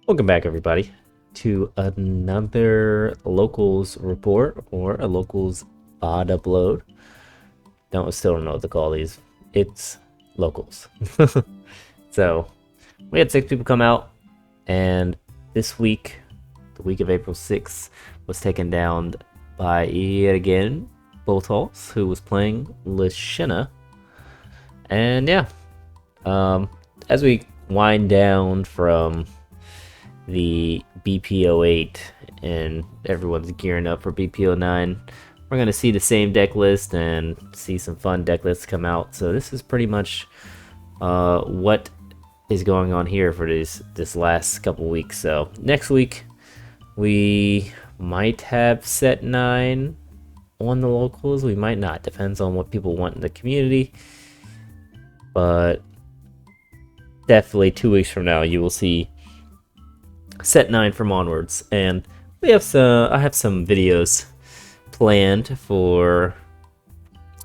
Welcome back, everybody, to another locals report or a locals odd upload. Still don't know what to call these. It's locals. So we had 6 people come out, and this week, the week of April 6th, was taken down by yet again Botos, who was playing Lashena. And yeah, as we wind down from the BP08 and everyone's gearing up for BP09, we're going to see the same deck list and see some fun deck lists come out. So this is pretty much what is going on here for this last couple weeks. So next week we might have set 9 on the locals, we might not, depends on what people want in the community, but definitely 2 weeks from now you will see set 9 from onwards. And we have I have some videos planned for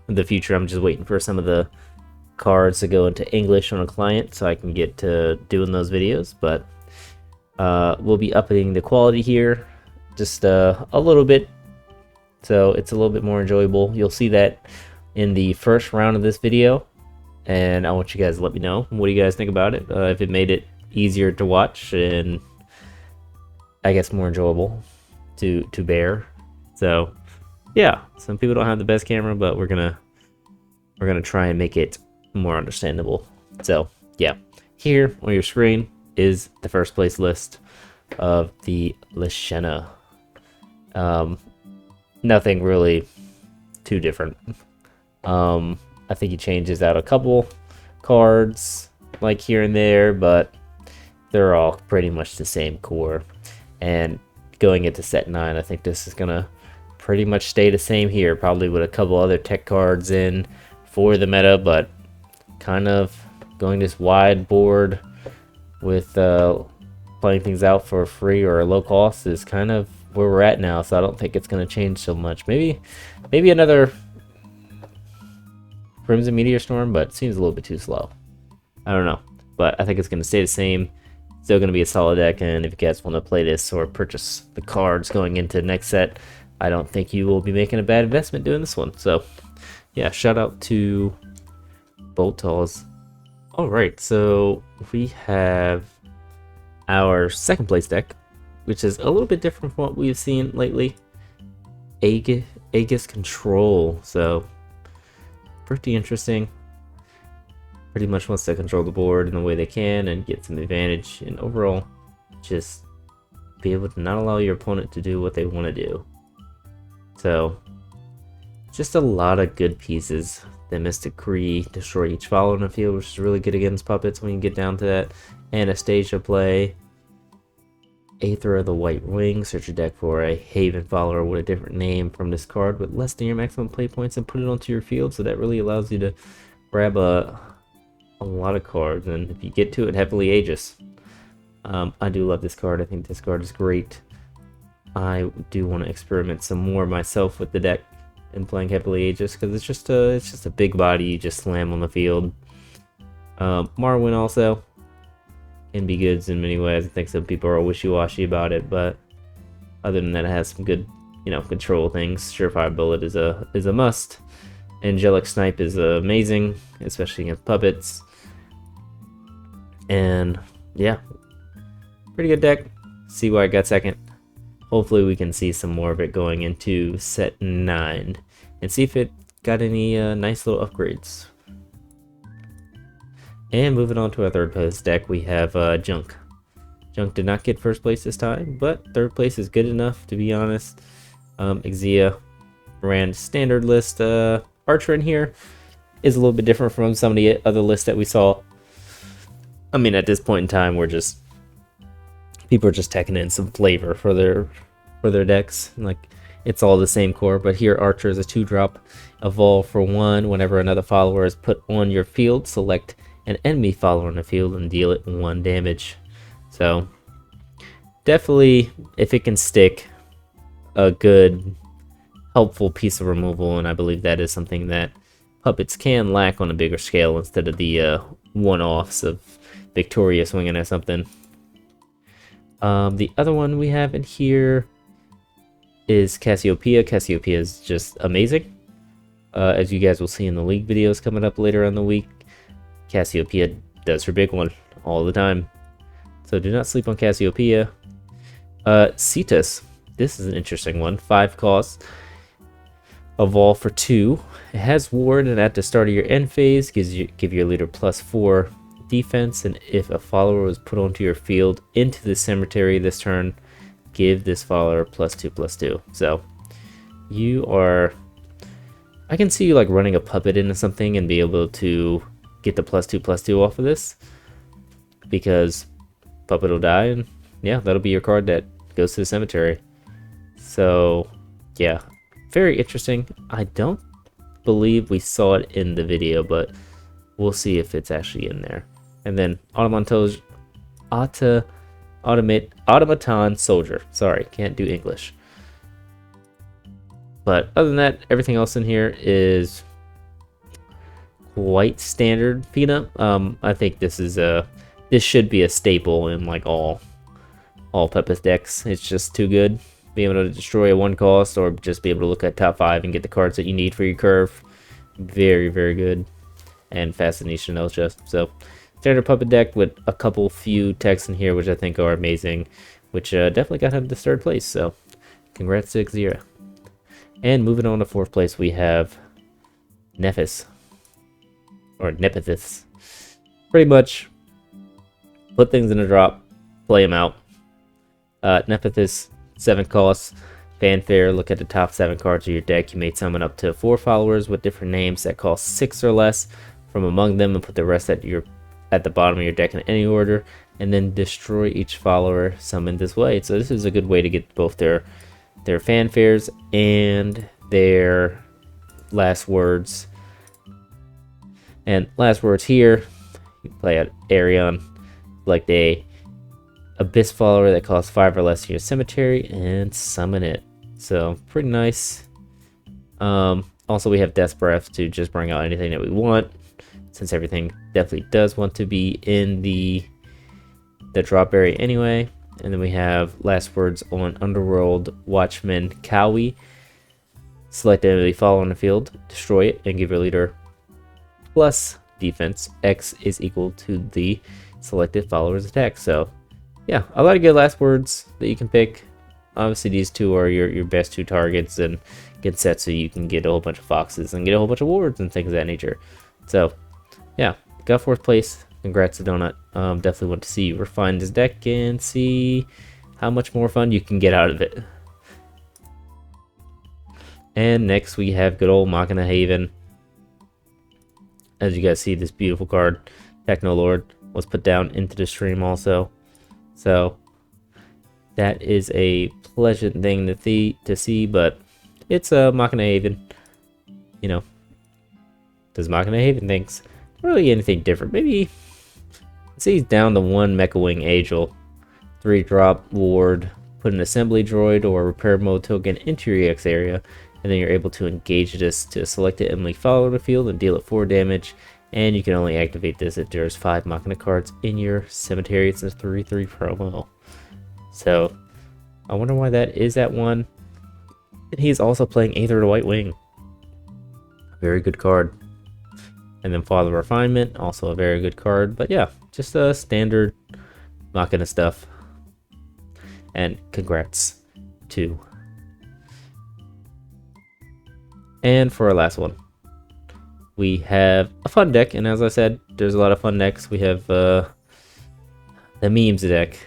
the future. I'm just waiting for some of the cards to go into English on a client so I can get to doing those videos, but we'll be upping the quality here just a little bit, so it's a little bit more enjoyable. You'll see that in the first round of this video, and I want you guys to let me know what do you guys think about it, if it made it easier to watch and I guess more enjoyable to bear. So yeah, some people don't have the best camera, but we're gonna try and make it more understandable. So yeah, here on your screen is the first place list of the Lashena. Nothing really too different. I think he changes out a couple cards like here and there, but they're all pretty much the same core. And going into set 9, I think this is gonna pretty much stay the same here, probably with a couple other tech cards in for the meta, but kind of going this wide board with playing things out for free or a low cost is kind of where we're at now. So I don't think it's going to change so much. Maybe another Crimson Meteor Storm, but it seems a little bit too slow. I don't know, but I think it's going to stay the same. Still going to be a solid deck, and if you guys want to play this or purchase the cards going into the next set, I don't think you will be making a bad investment doing this one. So yeah, shout out to Boltals. Alright, so we have our second place deck, which is a little bit different from what we've seen lately. Aegis Control, so pretty interesting. Pretty much wants to control the board in the way they can and get some advantage, and overall just be able to not allow your opponent to do what they want to do. So just a lot of good pieces. The Mystic Cree, destroy each follower in the field, which is really good against puppets when you get down to that. Anastasia play. Aether of the White Wing, search your deck for a Haven follower with a different name from this card with less than your maximum play points and put it onto your field. So that really allows you to grab a lot of cards, and if you get to it, heavily Aegis. I do love this card. I think this card is great. I do want to experiment some more myself with the deck and playing heavily Aegis, because it's just a big body you just slam on the field. Marwyn also can be good in many ways. I think some people are wishy-washy about it, but other than that, it has some good, control things. Surefire Bullet is a must. Angelic Snipe is amazing, especially against puppets. And yeah, pretty good deck. See why I got second. Hopefully we can see some more of it going into set 9 and see if it got any nice little upgrades. And moving on to our third place deck, we have Junk. Junk did not get first place this time, but third place is good enough, to be honest. Exia ran standard list. Archer in here is a little bit different from some of the other lists that we saw. I mean, at this point in time, people are just taking in some flavor for their decks. Like, it's all the same core, but here Archer is a 2-drop. Evolve for 1. Whenever another follower is put on your field, select an enemy follower on the field and deal it 1 damage. So definitely, if it can stick, a good helpful piece of removal, and I believe that is something that puppets can lack on a bigger scale instead of the one-offs of Victoria swinging at something. The other one we have in here is Cassiopeia. Cassiopeia is just amazing. As you guys will see in the league videos coming up later in the week, Cassiopeia does her big one all the time. So do not sleep on Cassiopeia. Cetus. This is an interesting one. 5 costs. Evolve for 2. It has Ward, and at the start of your end phase, give your leader +4 defense. And if a follower was put onto your field into the cemetery this turn, give this follower +2/+2. So you are... I can see you like running a puppet into something and be able to get the +2/+2 off of this, because puppet will die, and yeah, that'll be your card that goes to the cemetery. So yeah, very interesting. I don't believe we saw it in the video, but we'll see if it's actually in there. And then Automaton Soldier. Sorry, can't do English. But other than that, everything else in here is quite standard Fina. I think this should be a staple in like all Peppers decks. It's just too good. Being able to destroy a 1 cost, or just be able to look at top 5 and get the cards that you need for your curve. Very, very good. And Fascination Elcha. So standard puppet deck with a couple few techs in here which I think are amazing, which definitely got him to 3rd place. So congrats to Xera. And moving on to 4th place, we have Nephis, or Nepithis. Pretty much put things in a drop, play them out. Nepithis, 7 costs, fanfare. Look at the top 7 cards of your deck. You may summon up to 4 followers with different names that cost 6 or less from among them, and put the rest at the bottom of your deck in any order, and then destroy each follower summoned this way. So this is a good way to get both their fanfares and their last words. And last words here, you play out Arion, like a Abyss follower that costs 5 or less in your cemetery, and summon it. So pretty nice. Also, we have Death's Breath to just bring out anything that we want, since everything definitely does want to be in the drop area anyway. And then we have last words on Underworld Watchman Cowie. Select enemy follower on the field, destroy it, and give your leader plus defense. X is equal to the selected follower's attack. So yeah, a lot of good last words that you can pick. Obviously these two are your best 2 targets, and get set so you can get a whole bunch of foxes and get a whole bunch of wards and things of that nature. So yeah, got 4th place. Congrats to Donut. Definitely want to see you refine this deck and see how much more fun you can get out of it. And next we have good old Machina Haven. As you guys see, this beautiful card, Techno Lord, was put down into the stream also. So that is a pleasant thing to see, but it's a Machina Haven. You know, does Machina Haven thinks really anything different? Maybe see, he's down to 1 Mecha Wing Angel, 3-drop ward, put an assembly droid or repair mode token into your EX area, and then you're able to engage this to select the enemy follower on the field and deal it 4 damage. And you can only activate this if there's 5 Machina cards in your cemetery. It's a 3/3 promo. So I wonder why that is at 1. And he's also playing Aether the White Wing. Very good card. And then Father Refinement, also a very good card. But yeah, just a standard Machina stuff. And congrats to. And for our last one, we have a fun deck. And as I said, there's a lot of fun decks. We have the memes deck.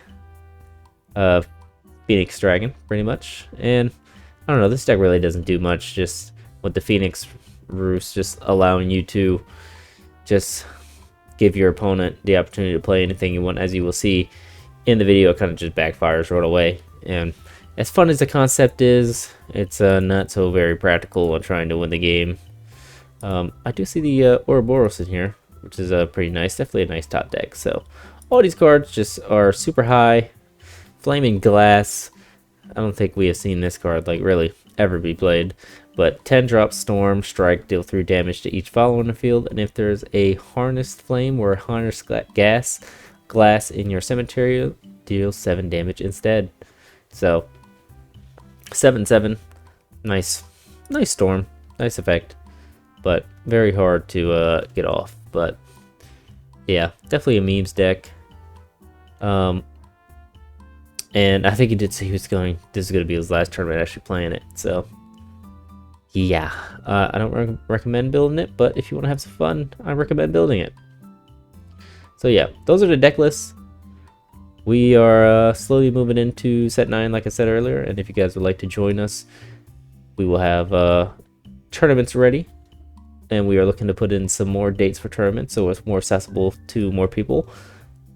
Phoenix Dragon, pretty much. And I don't know, this deck really doesn't do much. Just with the Phoenix Roost, just allowing you to just give your opponent the opportunity to play anything you want. As you will see in the video, it kind of just backfires right away. And as fun as the concept is, it's not so very practical on trying to win the game. I do see the Ouroboros in here, which is pretty nice. Definitely a nice top deck. So all these cards just are super high. Flaming Glass. I don't think we have seen this card like really ever be played. But 10-drop Storm, strike, deal 3 damage to each follower in the field. And if there's a Harnessed Flame or Harnessed Glass in your cemetery, deal 7 damage instead. So 7/7, nice storm, nice effect, but very hard to get off. But yeah, definitely a memes deck. And I think he did say this is going to be his last tournament actually playing it. So yeah, I don't recommend building it, but if you want to have some fun, I recommend building it. So yeah, those are the deck lists. We are slowly moving into set 9, like I said earlier, and if you guys would like to join us, we will have tournaments ready, and we are looking to put in some more dates for tournaments so it's more accessible to more people.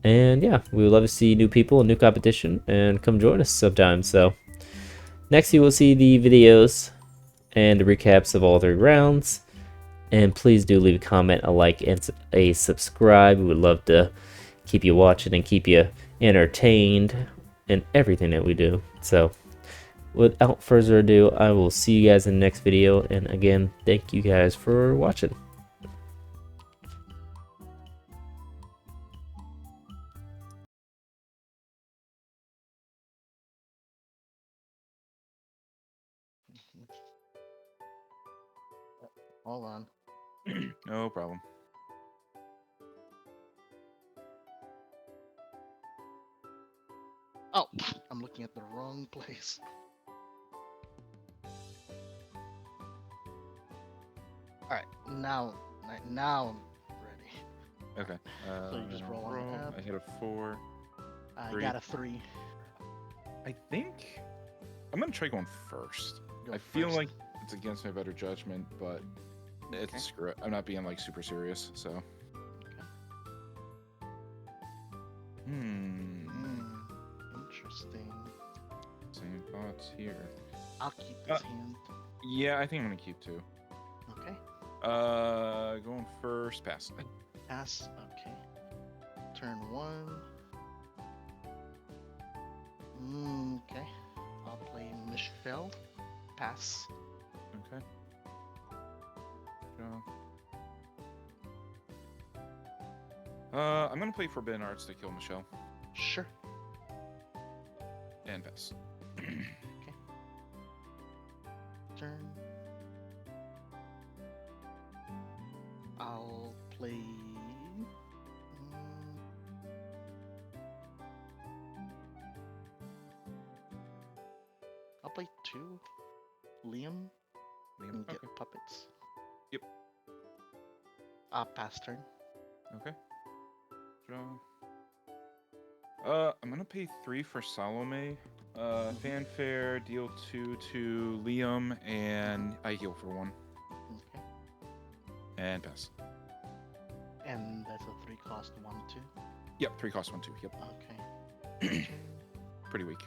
And yeah, we would love to see new people and new competition, and come join us sometime. So next you will see the videos and the recaps of all 3 rounds. And please do leave a comment, a like, and a subscribe. We would love to keep you watching and keep you entertained in everything that we do. So without further ado, I will see you guys in the next video. And again, thank you guys for watching. Hold on. No problem. Oh, I'm looking at the wrong place. Alright, now I'm ready. Okay. So you just roll on the app. I hit a 4. I 3. got a 3. I think I'm gonna try going first. Go I feel first. like it's against my better judgment, but it's Okay. screw it. I'm not being like super serious, so. Interesting. Same thoughts here. I'll keep this hand. Yeah, I think I'm gonna keep 2. Okay. Going first, pass. Pass. Okay. Turn 1. Okay. I'll play Michelle. Pass. Okay. I'm gonna play Forbidden Arts to kill Michelle Sure. and pass. Turn. I'll play. I'll play 2. Liam. And get Okay. puppets. Yep. Pass turn. Okay. Draw. I'm gonna pay 3 for Salome. Fanfare, deal 2 to Liam, and I heal for 1. Okay. And pass. And that's a 3 cost 1, 2. Yep, 3 cost 1, 2. Yep. Okay. Pretty weak.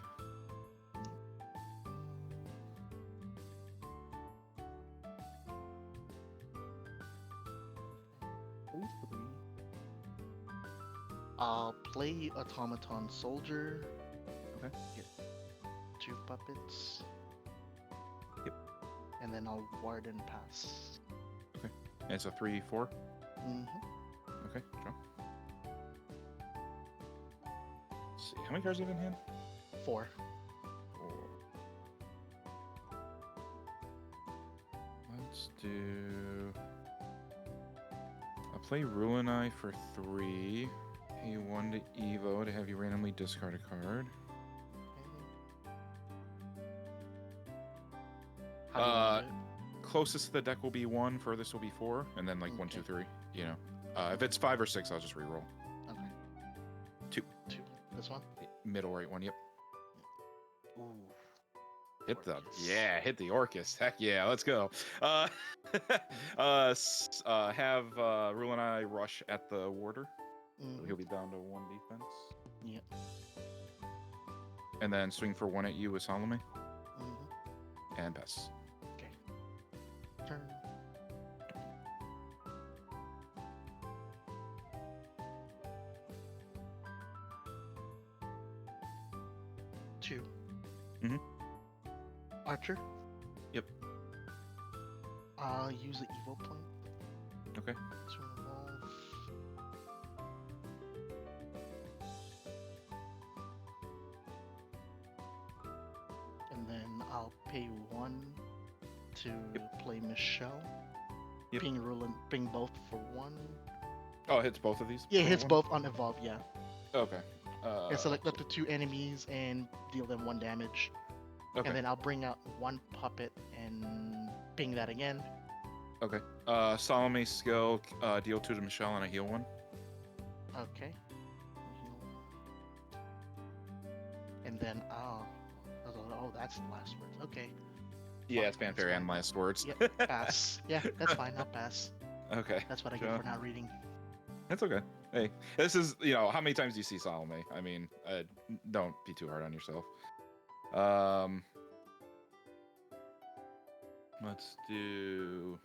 I'll play Automaton Soldier. Okay. Get 2 puppets. Yep. And then I'll Warden pass. Okay. And it's a 3/4. Okay. Draw. Let's see. How many cards do you have in hand? 4. 4. Let's do. I'll play Ruinai for 3. Pay 1 to Evo to have you randomly discard a card. How do you want to do it? Closest to the deck will be 1, furthest will be 4, and then like 1, 2, 3. You know, if it's 5 or 6, I'll just reroll. Okay. 2. 2. This one? Middle right one. Yep. Ooh. Hit the Orcus. hit the Orcus. Heck yeah, let's go. Have Rule and I rush at the warder. So he'll be down to 1 defense. Yep. And then swing for 1 at you with Salome. Mm-hmm. And pass. Okay. Turn. Two. Mhm. Archer. Yep. I'll use the Evo point Okay. to evolve. I'll pay 1 to play Michelle. Yep. Ping both for 1. Oh, it hits both of these? Yeah, it for hits one? both on evolve, yeah. Okay. And select up to 2 enemies and deal them 1 damage. Okay. And then I'll bring out 1 puppet and ping that again. Okay. Salome skill, deal 2 to Michelle and I heal 1. Okay. And then, oh, that's the last words. Okay. Yeah, Fine, it's that's fanfare and fine. last words. Yep, pass. Yeah, that's fine. I'll pass. Okay. That's what I get Sure. for not reading. That's okay. Hey, this is, how many times do you see Salome? I mean, don't be too hard on yourself. Let's do...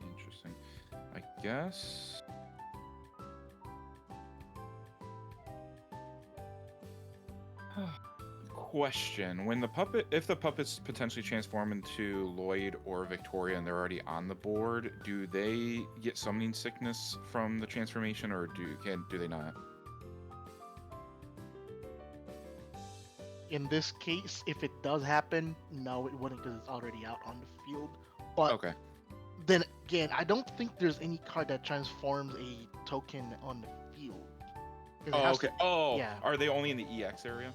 Interesting. I guess... Question: if the puppets potentially transform into Lloyd or Victoria and they're already on the board, do they get summoning sickness from the transformation, or do they not? In this case, if it does happen, no, it wouldn't because it's already out on the field. But Okay. then again, I don't think there's any card that transforms a token on the field. 'Cause it Oh, has okay. to- yeah. Are they only in the EX area?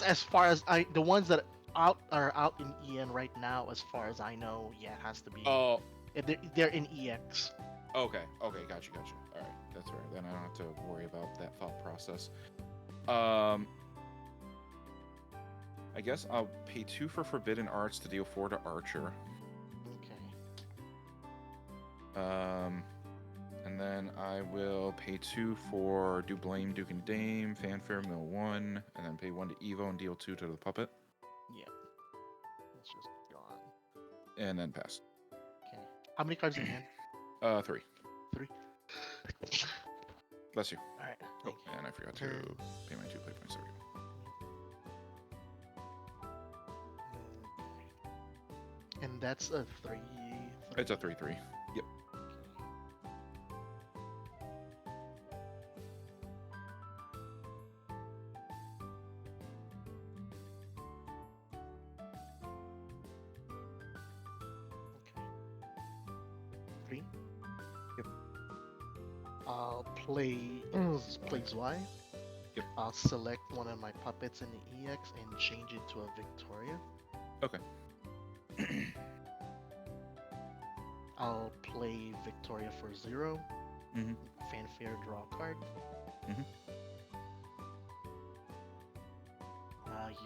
As far as the ones that are out in EN right now, as far as I know, yeah, it has to be. Oh, Yeah, they're in EX. okay. Gotcha. All right, that's right. Then I don't have to worry about that thought process. I guess I'll pay 2 for Forbidden Arts to deal 4 to Archer. Okay. And then I will pay 2 for Do Blame, Duke and Dame, Fanfare, Mill 1, and then pay 1 to Evo and deal 2 to the puppet. Yeah. That's just gone. And then pass. Okay. How many cards in hand? 3. 3. Bless you. All right. Oh, and I forgot to pay my 2 play points. There we go. And that's a 3. It's a 3/3. Yep. Okay. 3. Yep. I'll play Zwei. Yep. I'll select one of my puppets in the EX and change it to a Victoria. Okay. I'll play Victoria for 0. Mhm. Fanfare, draw a card. Mhm.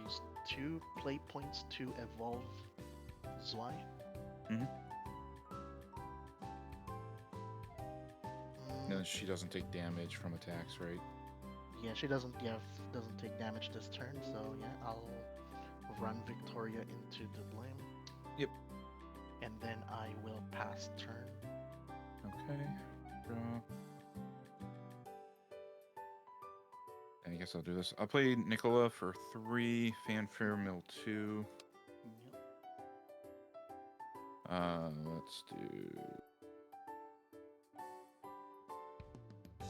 Use 2 play points to evolve Zwei. Mhm. Mm, No, she doesn't take damage from attacks, right? Yeah, she doesn't. Yeah, doesn't take damage this turn. So yeah, I'll run Victoria into the blame. Yep. And then I will pass turn. Okay. Draw. And I guess I'll do this. I'll play Nicola for 3, Fanfare, Mill 2. Yep. Let's do... I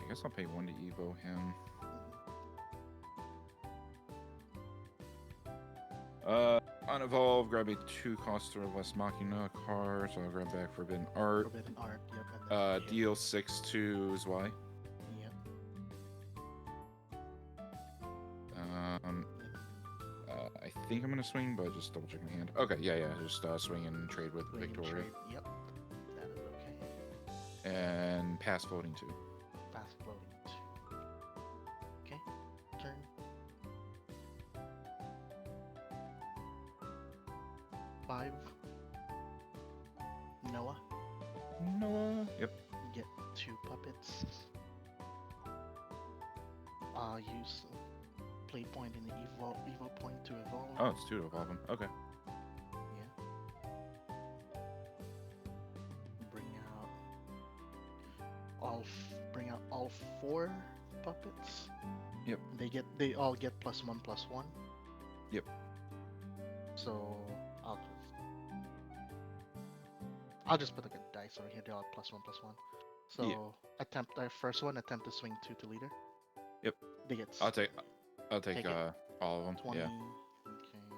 guess I'll pay 1 to Evo him. On Evolve, grab a 2 cost or less Machina card, so I'll grab back Forbidden Art. Forbidden Art. Yep. And then Deal 6 to Zwei. Yep. I think I'm gonna swing, but just double check my hand. Okay, yeah, just swing and trade with Swing and Victoria. trade. Yep. That is okay. And pass floating 2. Fast floating 2. Okay. Turn. Five. Noah. Noah. Yep. Get 2 puppets. Use play point in the evo point to evolve. Oh, it's 2 to evolve him. Okay. Yeah. Bring out all 4 puppets. Yep. They all get +1/+1. Yep. So I'll just put like a dice over here. They'll have +1/+1. So Yeah. attempt our first one. Attempt to swing 2 to leader. Yep. They get I'll take Take it. all of them. 20. Yeah. Okay.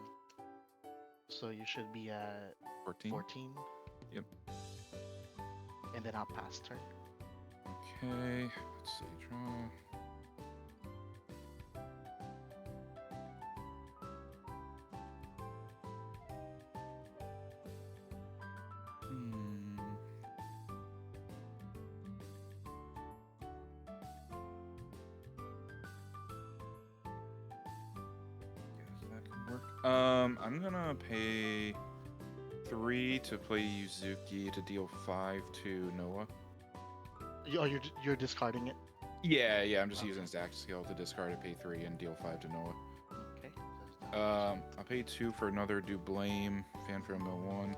So you should be at 14. 14. Yep. And then I'll pass turn. Okay. Let's see. Draw. Hmm. Guess that could work. I'm gonna pay 3 to play Yuzuki to deal 5 to Noah. You're discarding it. Yeah, I'm just Okay. using his axe skill to discard it, pay 3 and deal 5 to Noah. Okay. I'll pay 2 for another Do Blame, Fanfare Mill 1.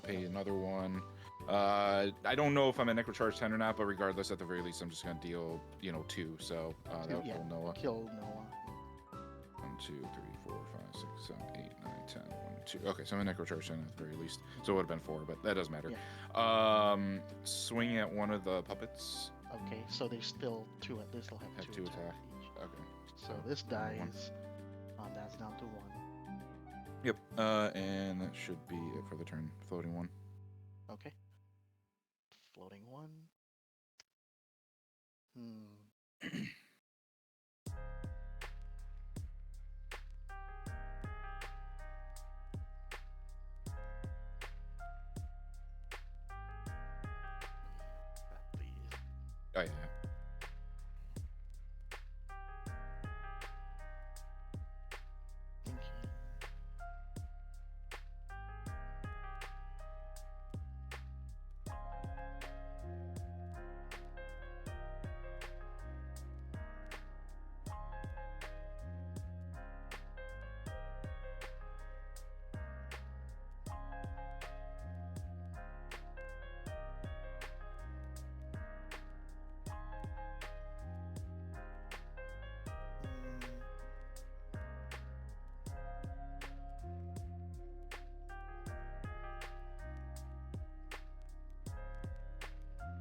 Pay another 1. I don't know if I'm at Necrocharge 10 or not, but regardless, at the very least, I'm just gonna deal, 2. So that'll Yeah. kill Noah. Kill Noah. 1, 2, 3, 4, 5, 6, 7, 8, 9, 10. 1, 2. Okay, so I'm at Necrocharge 10 at the very least. So it would have been 4, but that doesn't matter. Swing at one of the puppets. Okay. So there's still 2. They still have, Have 2 2 attack attack. each. Okay. So this another one. dies. That's down to 1. Yep. And that should be it for the turn. Floating 1. Okay. Floating 1. Please. Oh, yeah. Thank you.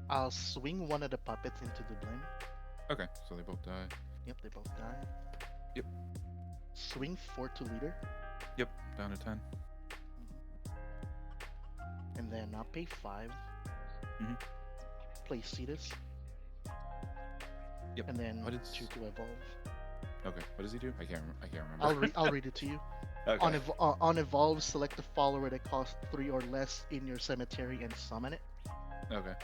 I'll swing one of the puppets into the blame. Okay, so they both die. Yep, they both die. Yep. Swing 4 to leader. Yep, down to 10. And then I'll pay 5. Mhm. Play Cetus. Yep. And then What is- 2 to evolve. Okay, what does he do? I can't remember. I'll read it to you. Okay. On evolve, select a follower that costs 3 or less in your cemetery and summon it. Okay.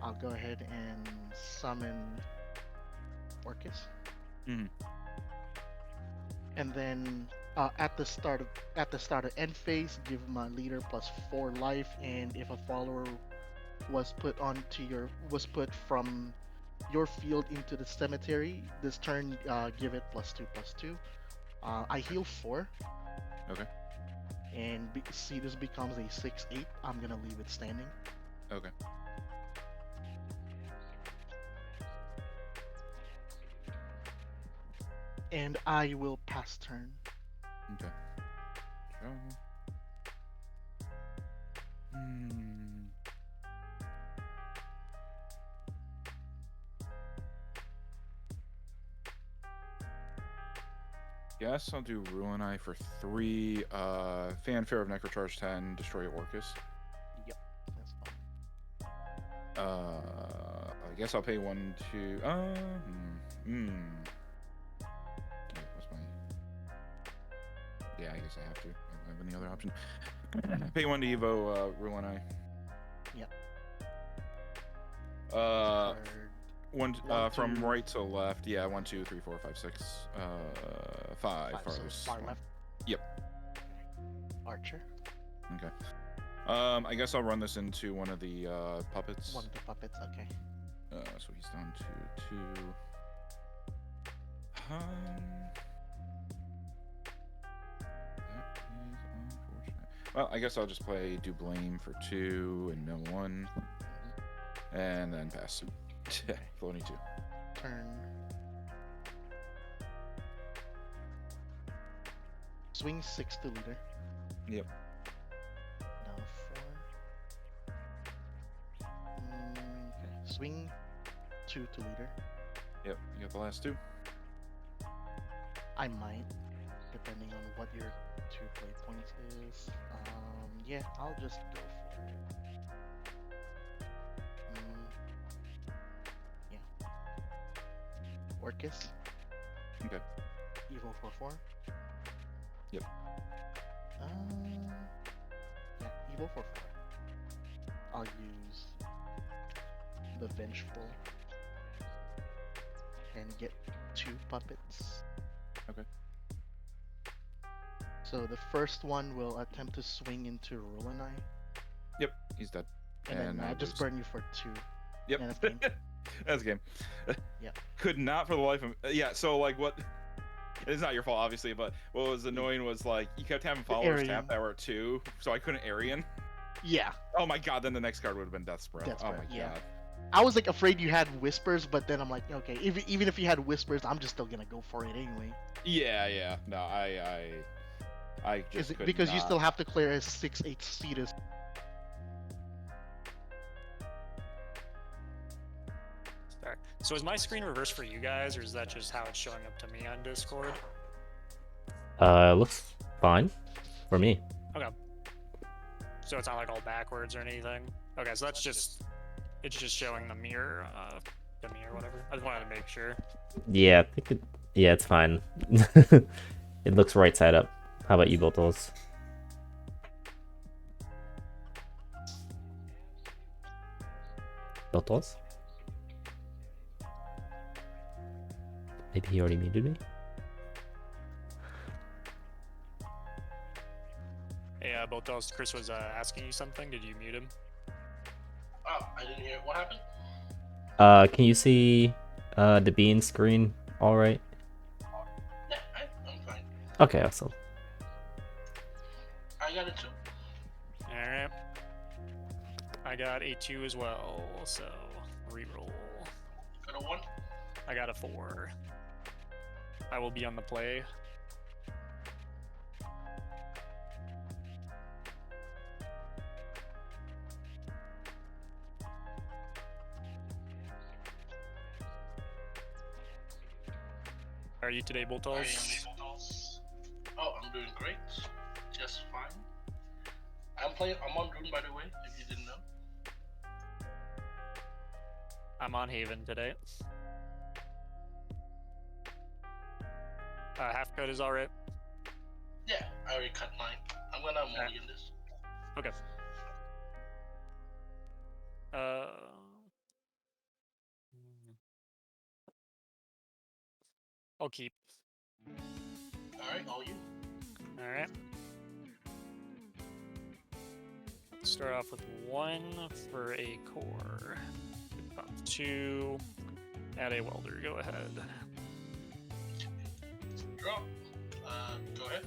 I'll go ahead and summon Orcus. Mhm. And then at the start of end phase, give my leader +4 life, and if a follower was put from your field into the cemetery this turn, give it +2/+2. I heal 4. Okay. And see, this becomes a 6/8. I'm gonna leave it standing. Okay. And I will pass turn. Okay. Draw. Hmm. Yes, I'll do Ruin Eye for 3. Fanfare of Necrocharge 10, destroy Orcus. Yep, that's fine. I guess I'll pay 1 to. What's my? Yeah, I guess I have to. I don't have any other option. Pay 1 to Evo, Ruin Eye. Yep. One One, from two- right to left. Yeah, 1, 2, 3, 4, 5, 6, 5. so Farthest far one. left. Yep. Archer. Okay. I guess I'll run this into one of the puppets. One of the puppets. Okay. So he's down to 2. That is unfortunate. Well, I guess I'll just play Do Blame for 2 and Mill 1, and then pass. Floating 2. Turn. Swing 6 to leader. Yep. Now 4. swing 2 to leader. Yep, you got the last 2. I might, depending on what your 2 play points is. Yeah, I'll just go for it. Yeah. Orcus. Okay. Evo for 4. Yep. Yeah, Evo for 4. I'll use the Vengeful and get 2 puppets. Okay. So the first one will attempt to swing into Rolanai, Yep, he's dead. and then I just lose. burn you for 2. Yep. Yeah, that's game. That's game. Yep. Could not for the life of yeah. So like what? It's not your fault, obviously, but what was annoying was like you kept having followers Arian. tap that were at 2, so I couldn't Arian. Yeah. Oh my god! Then the next card would have been Death Spread. Death Oh Spread, my yeah. god. I was like afraid you had Whispers, but then I'm like, okay, even if you had Whispers, I'm just still gonna go for it anyway. Yeah. No, I just could Because not. you still have to clear a 6/8 Cetus. Fair. So is my screen reversed for you guys, or is that just how it's showing up to me on Discord? Looks fine for me. Okay. So it's not like all backwards or anything. Okay, so it's just showing the mirror, whatever. I just wanted to make sure. Yeah, I think yeah, it's fine. It looks right side up. How about you, Botos? Botos? Maybe he already muted me? Hey, Botos, Chris was asking you something. Did you mute him? Oh, I didn't hear. What happened? Can you see the bean screen all right? Yeah, I'm fine. Okay, awesome. I got it too. Alright. I got a 2 as well, so reroll. Got a 1. I got a 4. I will be on the play. How are you today, Boltos? Oh, I'm doing great. Just fine. I'm on Rune, by the way, if you didn't know. I'm on Haven today. Half code is alright. Yeah, I already cut mine. I'm gonna mulligan this. Okay. I'll keep. Alright, all you. Alright. Start off with 1 for a core. Pop 2. Add a welder. Go ahead. Draw. Go ahead.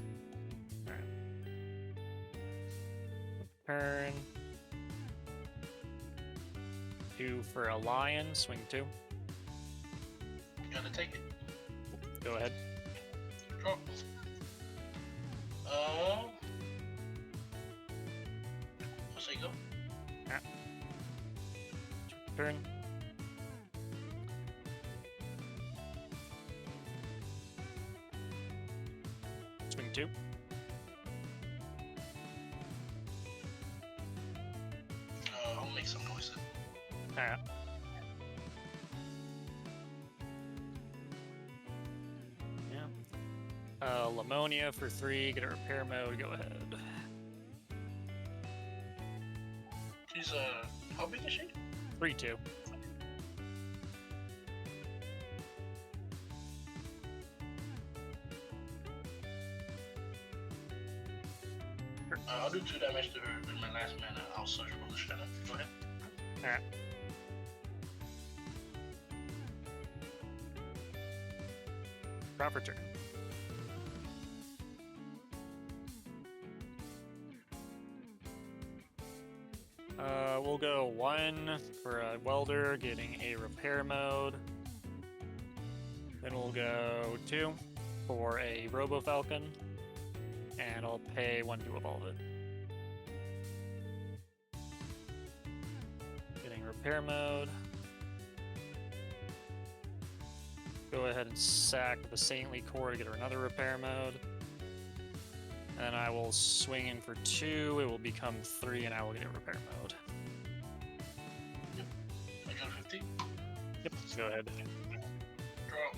Turn. 2 for a lion. Swing 2. You gotta take it. Go ahead. Draw. Let's say go. Turn. Swing 2. I'll make some noise then. Alright. Yeah. Lamonia for 3. Get a repair mode. Go ahead. She's how big is she? 3/2. I'll do 2 damage to her with my last mana. I'll search for the shadow. Go ahead. Alright. Proper turn. We'll go 1 for a welder, getting a repair mode. Then we'll go 2 for a Robo Falcon, and I'll pay 1 to evolve it. Getting repair mode. go ahead and sack the Saintly Core to get her another repair mode. And then I will swing in for 2. It will become 3, and I will get a repair mode. I got 15. Yep, go ahead. Draw.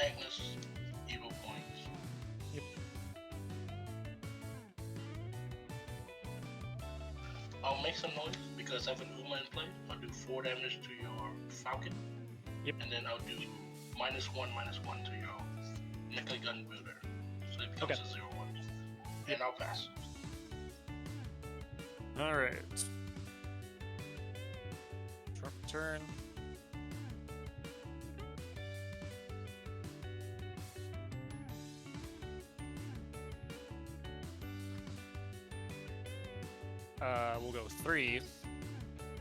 Agnes, evil points. Yep. I'll make some noise because I have an Uma in play. I'll do 4 damage to your Falcon. Yep. And then I'll do -1/-1 to your Mecha Gun Wielder. So it becomes Okay. a 0/1. And I'll pass. Alright. Short turn. We'll go 3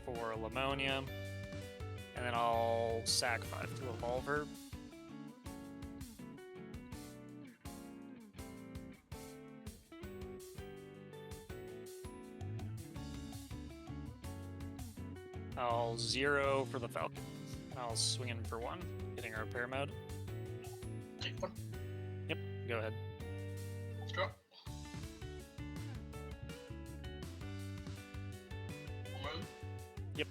for Lamonia. And then I'll sack 5 to evolve her. I'll 0 for the Falcon. I'll swing in for 1, hitting her repair mode. Take 1. Yep, go ahead. Draw. Uma. Yep.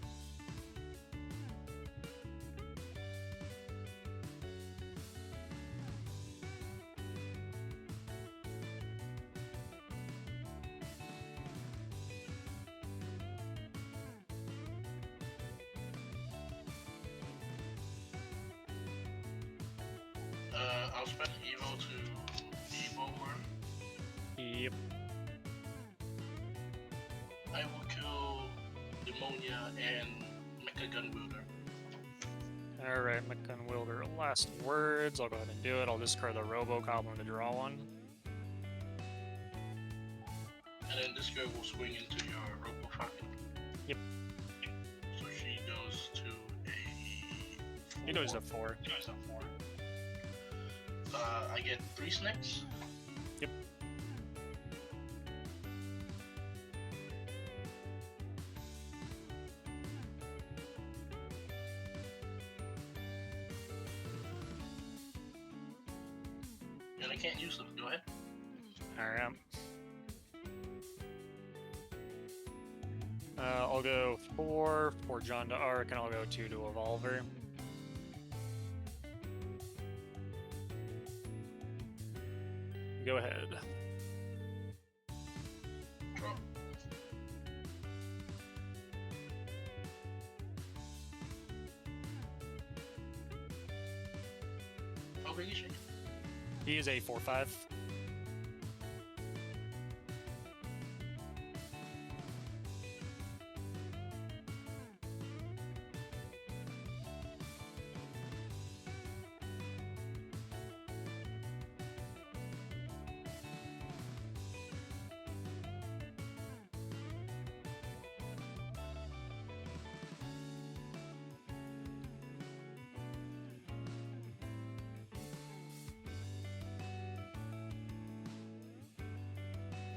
I'll spend Evo to Evo her. Yep. I will kill Demonia and Mecha Gun Wielder. Alright, McCun Wilder, last words. I'll go ahead and do it. I'll discard the Robo-Goblin to draw 1. And then this girl will swing into your Robo Falcon. Yep. So she goes to a. It goes to 4. I get 3 snakes. Yep. And I can't use them. Go ahead. Alright. I'll go 4 for John to Arc, and I'll go 2 to Evolver. Go ahead. Draw. How big is she? He is a 4/5.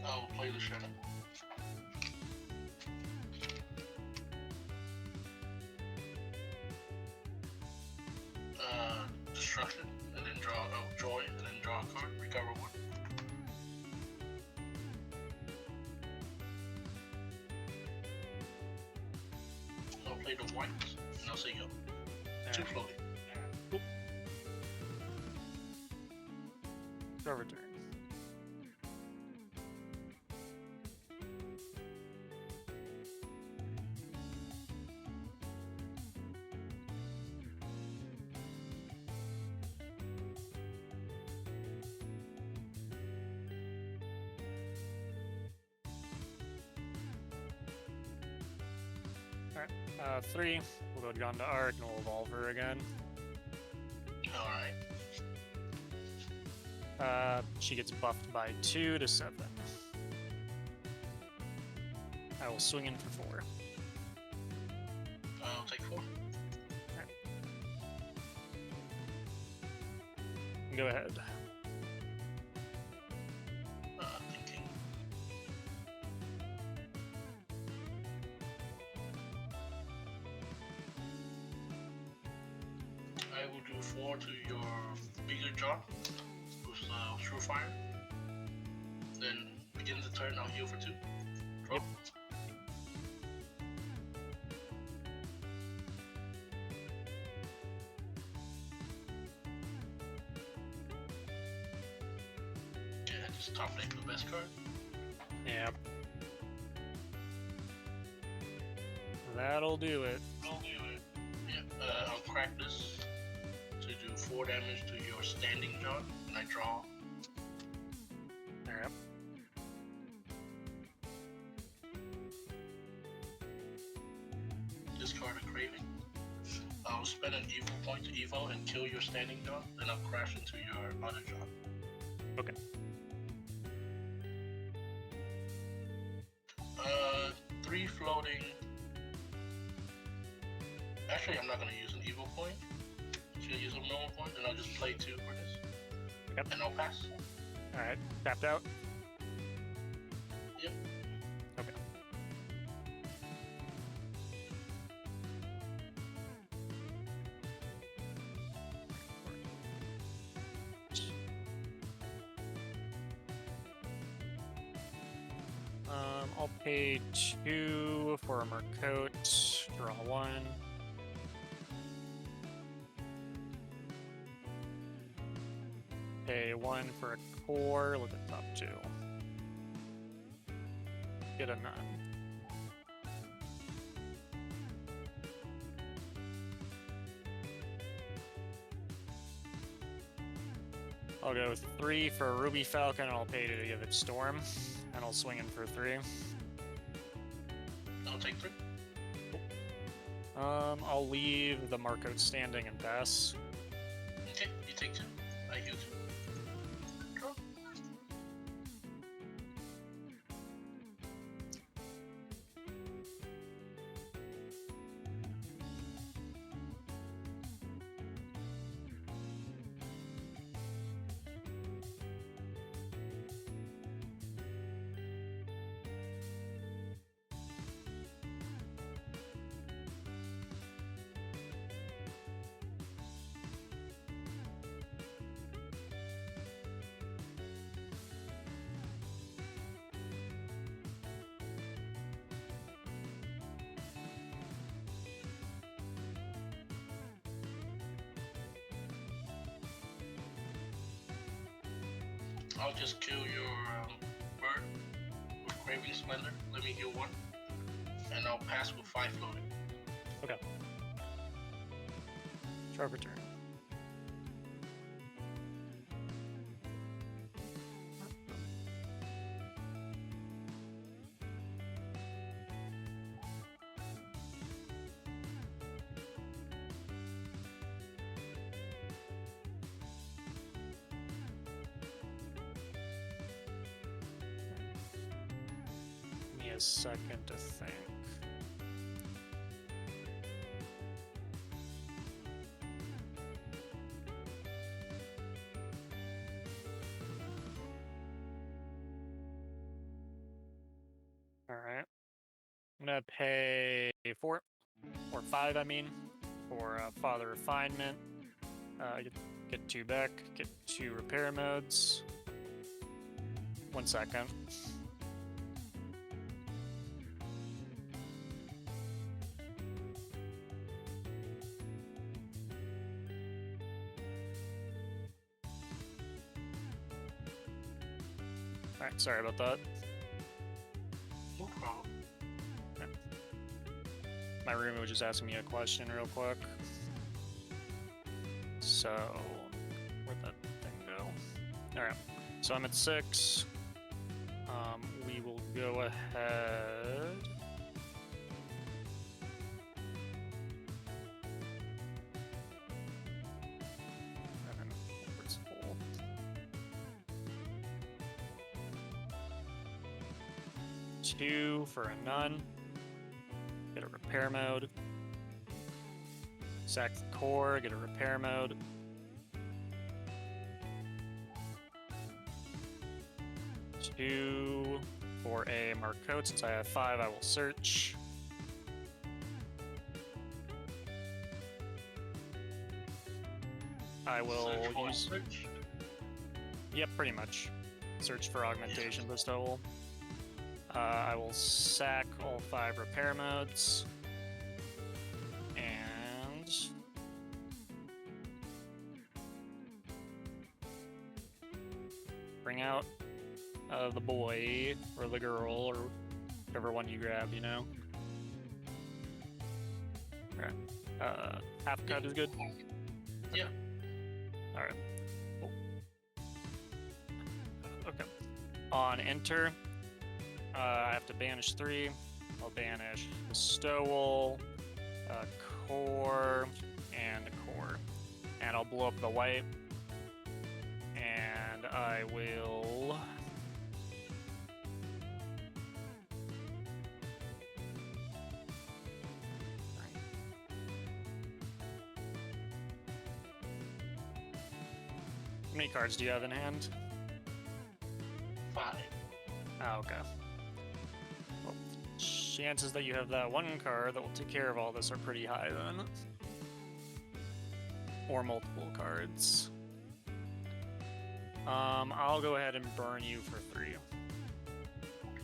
I'll play the Shadow. Destruction, and then draw Joy, and then draw a card, recover 1. I'll play the whites, and I'll say go. 2 floating. Draw return. Alright, 3. We'll go John to Arc, and we'll evolve her again. Alright. She gets buffed by 2 to 7. I will swing in for 4. I'll take 4. Go ahead. Thinking. do 4 to your bigger jaw with True Fire. Then begin the turn, I'll heal for 2. Draw. Yep. Okay, I just top deck the best card. Yep. That'll do it. Yeah, I'll crack this to do 4 damage to your standing jaw, and I draw. Alright. Discard a craving. I'll spend an evil point to evo and kill your standing jaw, then I'll crash into your other jaw. Okay. 3 floating. Actually, I'm not gonna use an evil point. I'm just gonna use a normal point, and I'll just play 2 for this. Yep. And I'll pass. Alright. Tapped out. Yep. Okay. I'll pay 2 for a Marcote. Draw 1. Pay 1 for a core. Look at top 2. Get a none. I'll go 3 for a Ruby Falcon, and I'll pay to give it Storm. And I'll swing in for 3. I'll take 3. I'll leave the Marcote standing and pass. Okay, you take 2. I heal 2. Draw. I'll just kill your bird with Craving Splendor. Let me heal 1. And I'll pass with 5 floating. Okay. Sharp return. Give me a second to think. Alright. I'm gonna pay 4, or 5, I mean, for Father Refinement. Get 2 back, get 2 repair modes. 1 second. Alright, sorry about that. No problem. My roommate was just asking me a question real quick. So, where'd that thing go? Alright, so I'm at 6. We will go ahead. And where's full? Two for a none. Get a repair mode. Sack the core, get a repair mode. Two for a Marcote. Since I have 5, I will search. I will Search for use. switch. Yep, pretty much. Search for augmentation bestowal. I will sack all 5 repair modes. And bring out the boy or the girl or whichever one you grab, you know. Alright. Half cut is good. Yeah. Alright. Cool. Okay. On enter, I have to banish 3. I'll banish bestowal, core, and core. And I'll blow up the white. And I will. How many cards do you have in hand? 5. Oh, okay. Well, chances that you have that one card that will take care of all this are pretty high then. Or multiple cards. I'll go ahead and burn you for 3.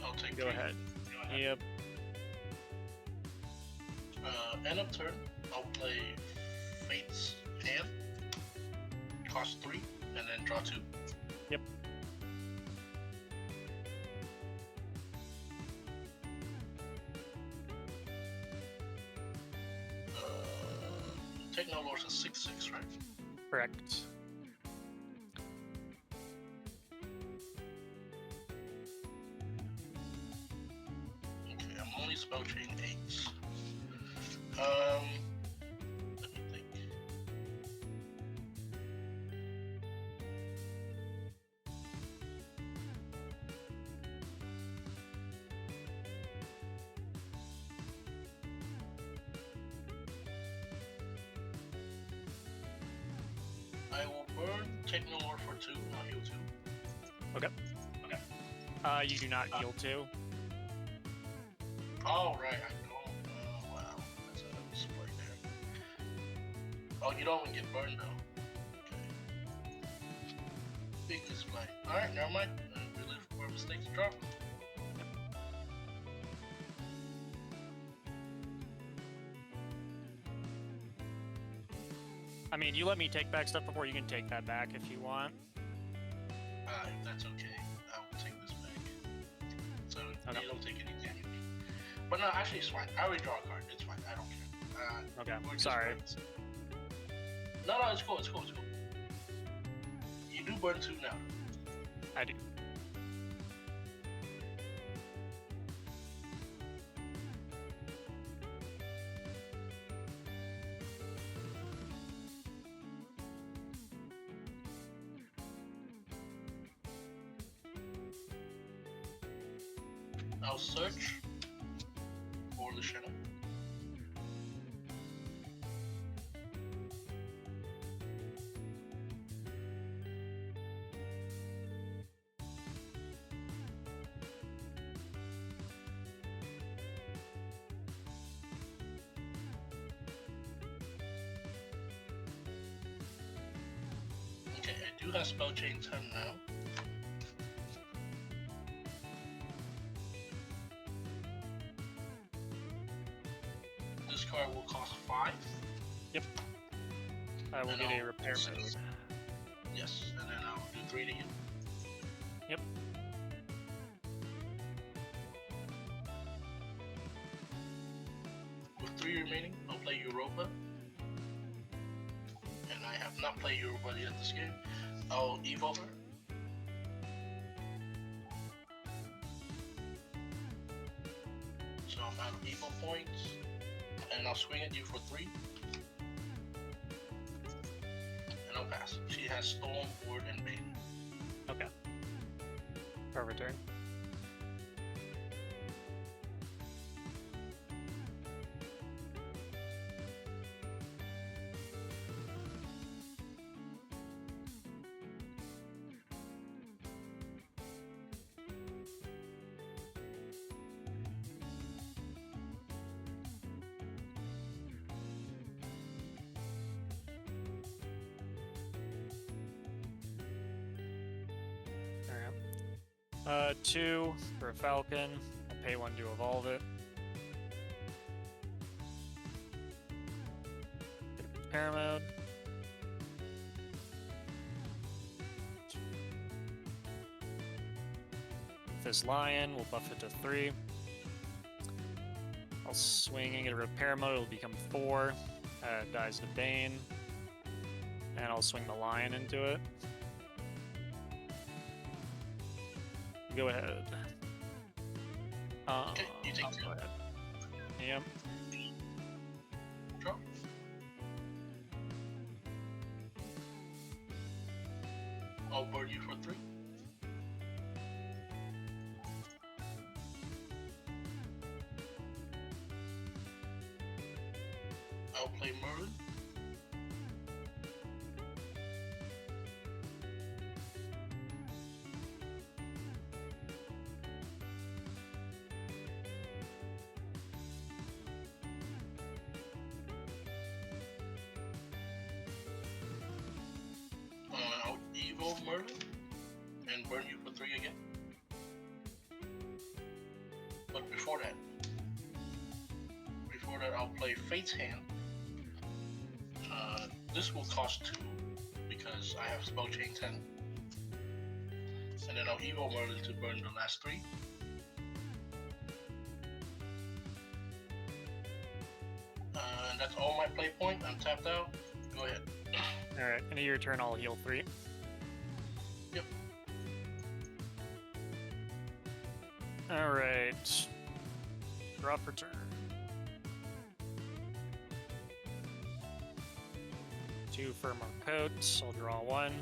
I'll take Go 3. ahead. Go ahead. Yep. End of turn, I'll play Fate's Hand. Cost 3, and then draw 2. Yep. Technolore's a 6/6, right? Correct. Okay, I'm only spell chain 8s. Let me think. I will burn Technolore for 2, not heal 2. Okay. Okay. You do not heal 2. Oh, right, I don't. Oh, wow. That's a display there. Oh, you don't even get burned, though. Okay. Big display. Alright, never mind. Relive for mistakes drop. I mean, you let me take back stuff before you can take that back if you want. If that's okay, I will take this back. So Okay. you don't take any damage. But no, actually, it's fine. I already draw a card. It's fine. I don't care. Okay, we're just sorry. friends. No, it's cool. It's cool. It's cool. You do burn 2 now. I do. I'll search for the shadow. Okay, I do have spell chain 10 now. This card will cost 5. I will And get I'll a repair also- mode. Yes, and then I'll do 3 to you. Yep. With 3 remaining, I'll play Europa. And I have not played Europa yet this game. I'll evolve her. So I'm out of evo points. And I'll swing at you for 3. And I'll pass. She has Storm, Ward, and Bane. Okay. Perfect turn. 2 for a falcon. I'll pay 1 to evolve it. Get a repair mode. This lion, we'll buff it to 3. I'll swing and get a repair mode, it'll become 4. Dies to Bane. And I'll swing the lion into it. Go ahead. Okay, you take 2. Go ahead. Yep. Draw. I'll burn you for 3. I'll play Merlin. I'll evolve Merlin and burn you for 3 again. But before that, I'll play Fate's Hand. This will cost 2 because I have spell chain 10. And then I'll evolve Merlin to burn the last 3. And that's all my play point. I'm tapped out. Go ahead. Alright, end of your turn, I'll heal 3. Yep. Alright. Drop return. 2 for more coats, I'll draw 1.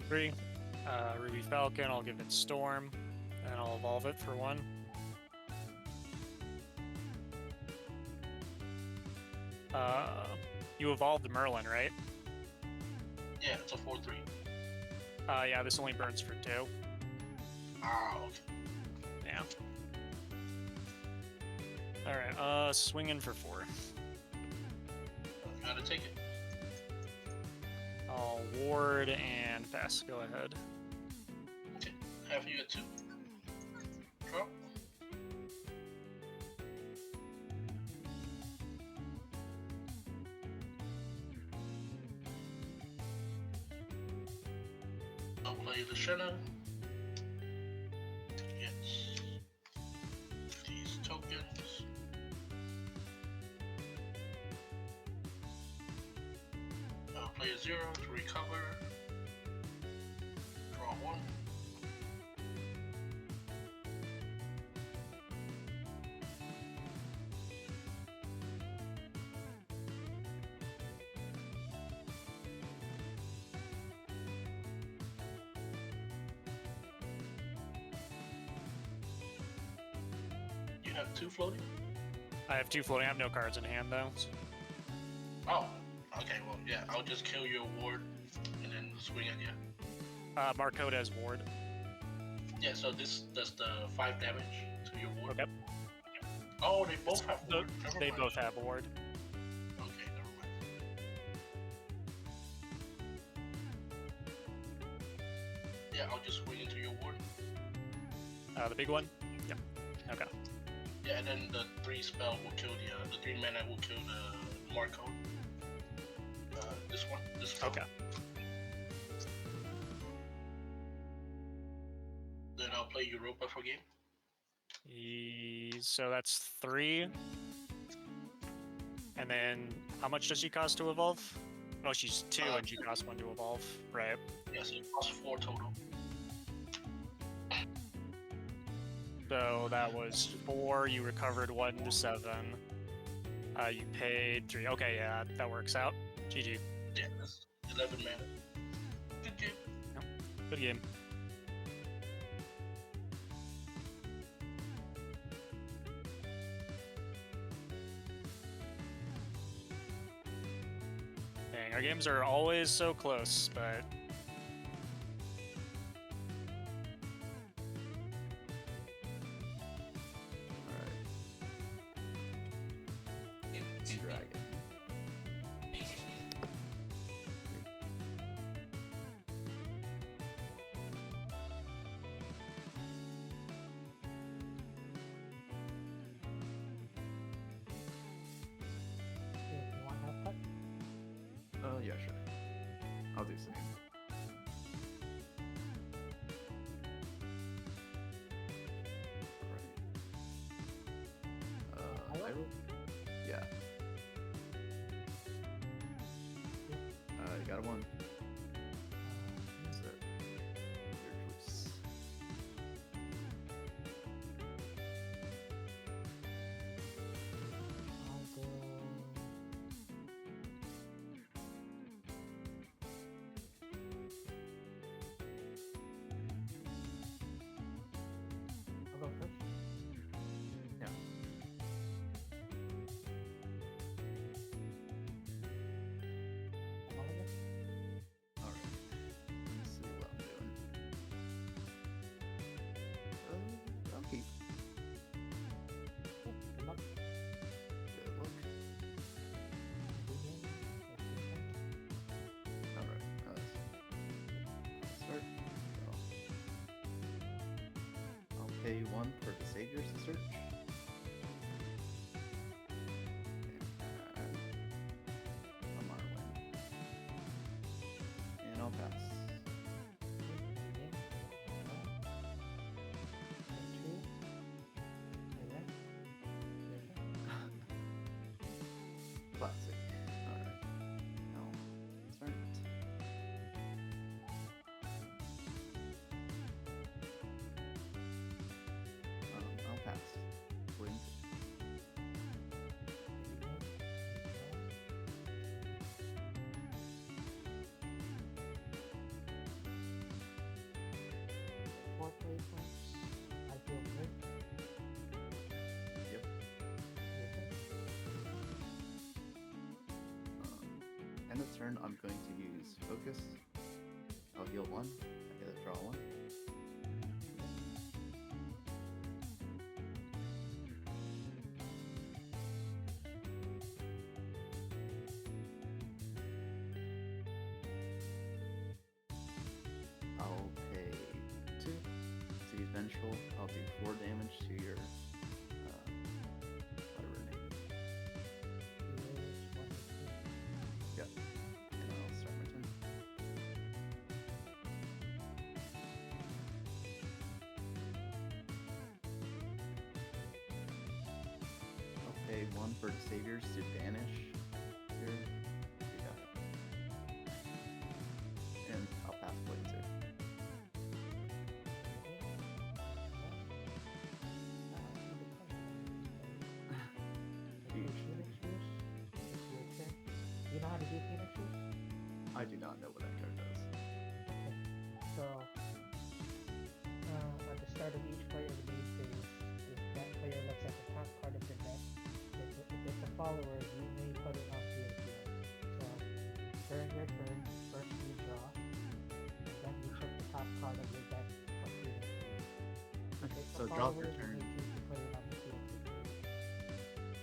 Three. Ruby Falcon, I'll give it Storm, and I'll evolve it for 1. You evolved the Merlin, right? Yeah, it's a 4-3. Yeah, this only burns for 2. Ah, okay. Yeah. Alright, swinging for 4. Gotta take it. I'll ward and pass. Go ahead. Okay, have you at 2. Drop. I'll play the Shanna. Yes. These tokens. I'll play a 0 to recover. Draw 1. You have 2 floating? I have 2 floating. I have no cards in hand, though. Oh, okay, well, yeah, I'll just kill your ward and then swing at you. Marcota has ward. Yeah, so this does the 5 damage to your ward. Okay. Oh, they both have ward. Never They mind. both have ward. Okay, never mind. Yeah, I'll just swing into your ward. The big one? Yep. Okay. Yeah, and then the 3 spell will kill the 3 mana will kill the Marco. This one. This spell. Okay. Then I'll play Europa for game. So that's 3. And then, how much does she cost to evolve? Oh, she's 2 and she costs 1 to evolve. Right. Yeah, so it costs 4 total. So that was 4. You recovered 1 to 7. You paid 3. Okay, yeah, that works out. GG. Yeah, that's 11 mana. Good game. Good game. Dang, our games are always so close, but I'll do same. Right. I will. Yeah. I got a 1. That's it. Your choice. I'll go. I'll go first. Yeah. Alright. Let's see what I'm doing. I'll keep. Good luck. Good luck. Alright. Start. I'll pay 1 for the Saviors to search. And I'm on a win. And I'll pass. Classic. Alright. Now, start. I'll pass. Win. Four play points. I feel good. Yep. Okay. End of turn, I'm going to use Focus. I'll heal 1. I get a draw 1. I'll pay 2 to use Vengeful. I'll do 4 damage to your whatever name. Yep. And I'll start my turn. I'll pay 1 for the Saviors to banish your. You got it. And I'll pass play 2. You know how to do Phoenix Shoes? I do not know what that card does. Okay. So, at the start of each player's main phase, if that player looks at the top card of the deck, if it's a follower, you may put it on field. So, during your turn, first you draw, and then you check the top card of your deck for Phoenix Shoes. If it's So a draw follower, for you turn. may choose to put it on the field.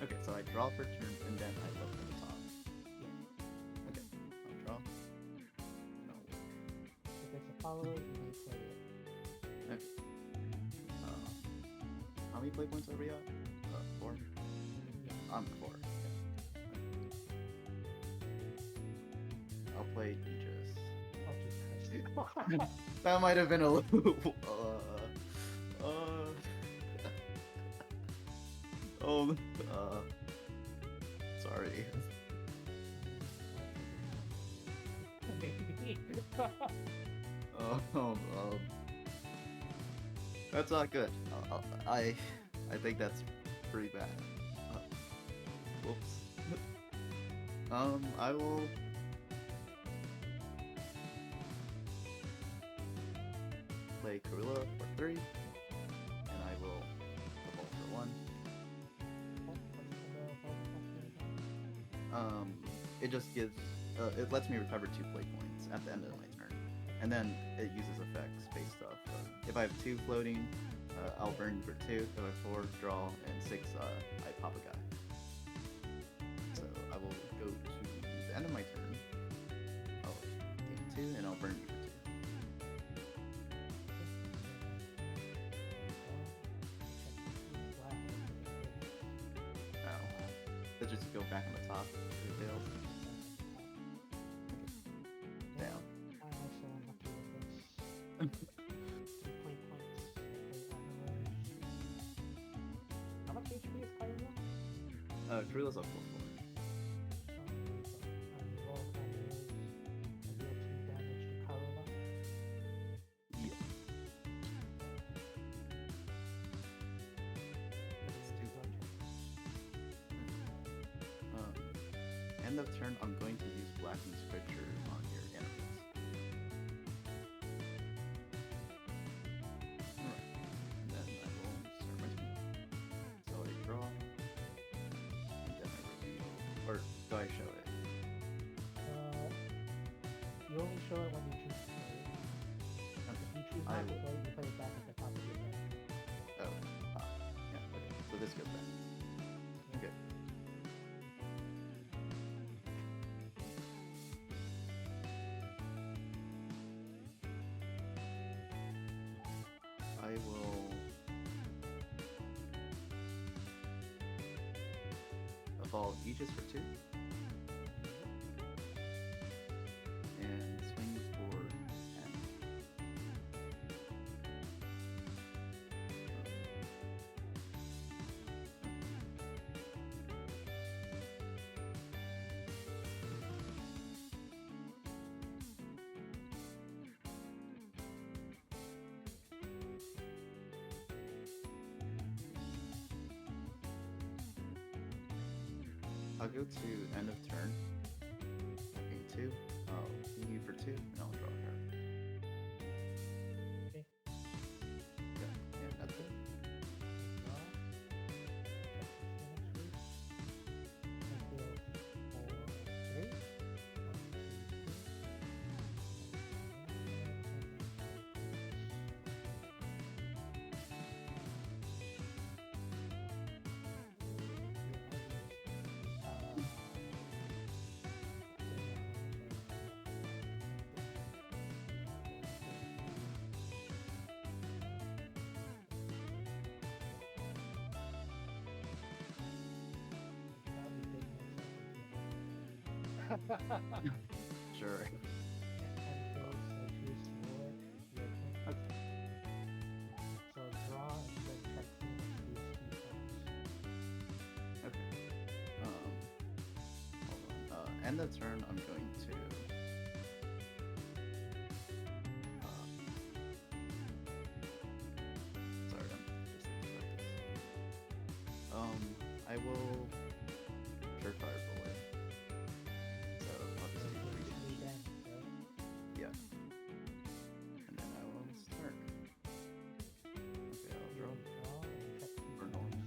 Okay, so I draw for turn and then I look at the top. Yeah. Okay, I'll draw. And I'll look. If it's a follower, you may play it. Okay. How many play points are we at? 4? Yeah. I'm 4. Yeah. I'll play Aegis. Oh, Jesus Christ. That might have been a little. Oh, sorry. That's not good. I think that's pretty bad. Whoops. I will. Play Karula for 3, and I will evolve for 1. It just gives, it lets me recover 2 play points at the end of my turn, and then it uses effects based off. If I have 2 floating, I'll burn for 2. If I have 4, draw, and 6, I pop a guy. So I will go to the end of my turn. I'll gain 2, and I'll burn you for 2. Ow. Let's just go back on the top. Details. Down. Kirilla's up 4-4. Roll damage. I deal 2 damage to Karula. Yeah. It's It's too your turn. End of turn, I'm going to use Blackened Scripture on your enemies. Alright. And then I will start my turn. So I draw. And then I reveal. Or do I show it? You only show it when you choose to play it. Okay. If you choose I not to will. play it, you put it back at the top of your deck. Oh. Yeah, okay. So this goes back. Okay. I will evolve Aegis for 2 and swing for 10. I'll go to end of turn. Paying 2. I'll ping you for 2, and I'll draw a card. Okay. Yeah, and that's it. Draw. Check this next week. I deal 4, 3. 1, 2, 3. Sure. So draw and then check these 2 cards. Okay. Hold on. End of turn, I'm going to. Sorry, I'm just thinking about this. I will Surefire Bullet. So I'll just do 3 damage. Yeah. And then I will start. Okay, I'll draw. For normal.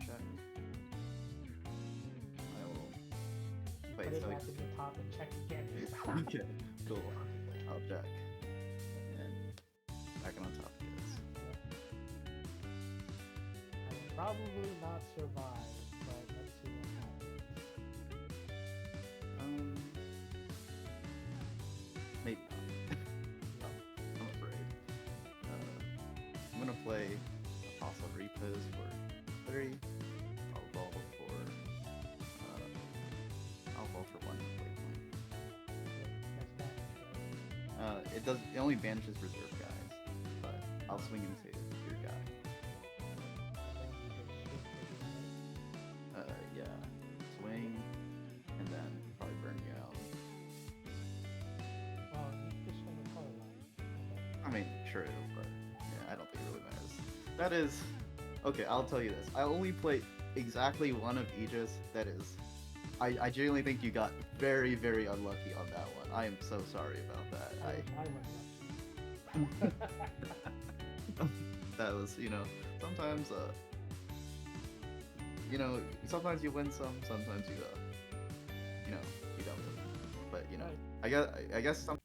Check. I will. Wait, Put it so back in the top and check again. okay, cool. I'll check. And back on top it is. I will probably not survive, but let's see what happens. Maybe not. I'm afraid. I'm gonna play Apostle Repos for 3. I'll evolve for I'll evolve for 1 play point. That's damage, right? It does. It only banishes reserve guys, but I'll swing into your guy. And then you just swing for the Yeah, swing, and then probably burn you out. Oh, you just swing the color line. I mean, true, but yeah, I don't think it really matters. That is okay. I'll tell you this. I only played exactly 1 of Aegis. That is, I genuinely think you got very, very unlucky on that one. I am so sorry about that. I went lucky. That was, sometimes, sometimes you win some, sometimes you don't win. But Right. I guess some.